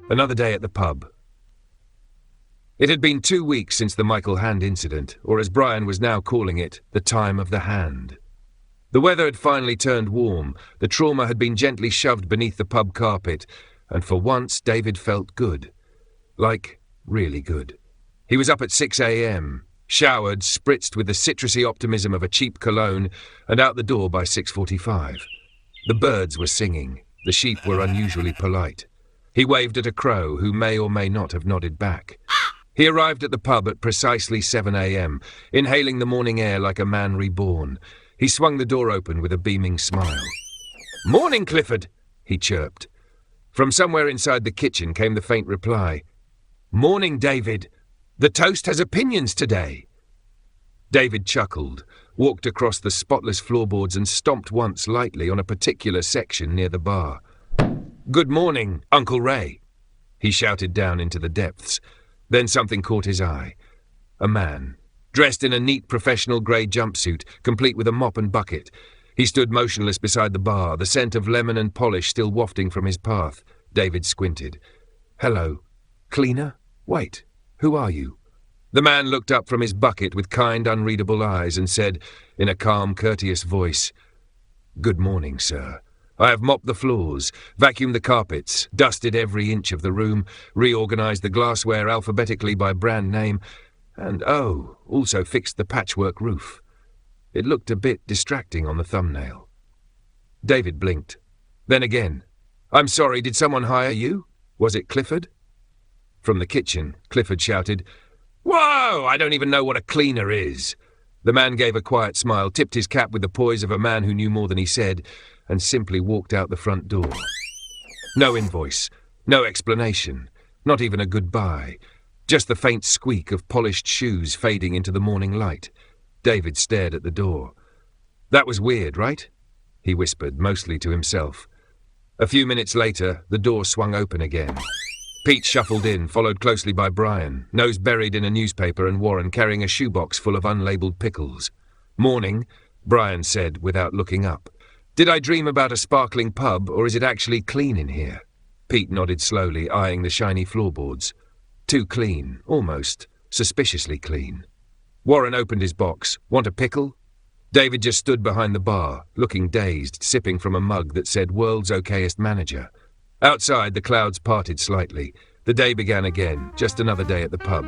Another day at the pub. It had been 2 weeks since the Michael Hand incident, or as Brian was now calling it, the time of the hand. The weather had finally turned warm, the trauma had been gently shoved beneath the pub carpet, and for once David felt good. Like, really good. He was up at 6 a.m, showered, spritzed with the citrusy optimism of a cheap cologne, and out the door by 6:45. The birds were singing, the sheep were unusually polite. He waved at a crow who may or may not have nodded back. He arrived at the pub at precisely 7 a.m, inhaling the morning air like a man reborn. He swung the door open with a beaming smile. "Morning, Clifford," he chirped. From somewhere inside the kitchen came the faint reply. "Morning, David. The toast has opinions today." David chuckled, walked across the spotless floorboards and stomped once lightly on a particular section near the bar. "Good morning, Uncle Ray," he shouted down into the depths. Then something caught his eye. A man, dressed in a neat professional grey jumpsuit, complete with a mop and bucket. He stood motionless beside the bar, the scent of lemon and polish still wafting from his path. David squinted. "Hello. Cleaner? Wait, who are you?" The man looked up from his bucket with kind, unreadable eyes and said, in a calm, courteous voice, "Good morning, sir. I have mopped the floors, vacuumed the carpets, dusted every inch of the room, reorganized the glassware alphabetically by brand name, and, also fixed the patchwork roof." It looked a bit distracting on the thumbnail. David blinked. Then again, "I'm sorry, did someone hire you? Was it Clifford?" From the kitchen, Clifford shouted, "Whoa, I don't even know what a cleaner is." The man gave a quiet smile, tipped his cap with the poise of a man who knew more than he said, and simply walked out the front door. No invoice, no explanation, not even a goodbye, just the faint squeak of polished shoes fading into the morning light. David stared at the door. "That was weird, right?" he whispered, mostly to himself. A few minutes later, the door swung open again. Pete shuffled in, followed closely by Brian, nose buried in a newspaper, and Warren carrying a shoebox full of unlabeled pickles. "Morning," Brian said without looking up. "Did I dream about a sparkling pub, or is it actually clean in here?" Pete nodded slowly, eyeing the shiny floorboards. Too clean, almost, suspiciously clean. Warren opened his box. "Want a pickle?" David just stood behind the bar, looking dazed, sipping from a mug that said "World's Okayest Manager." Outside, the clouds parted slightly. The day began again, just another day at the pub.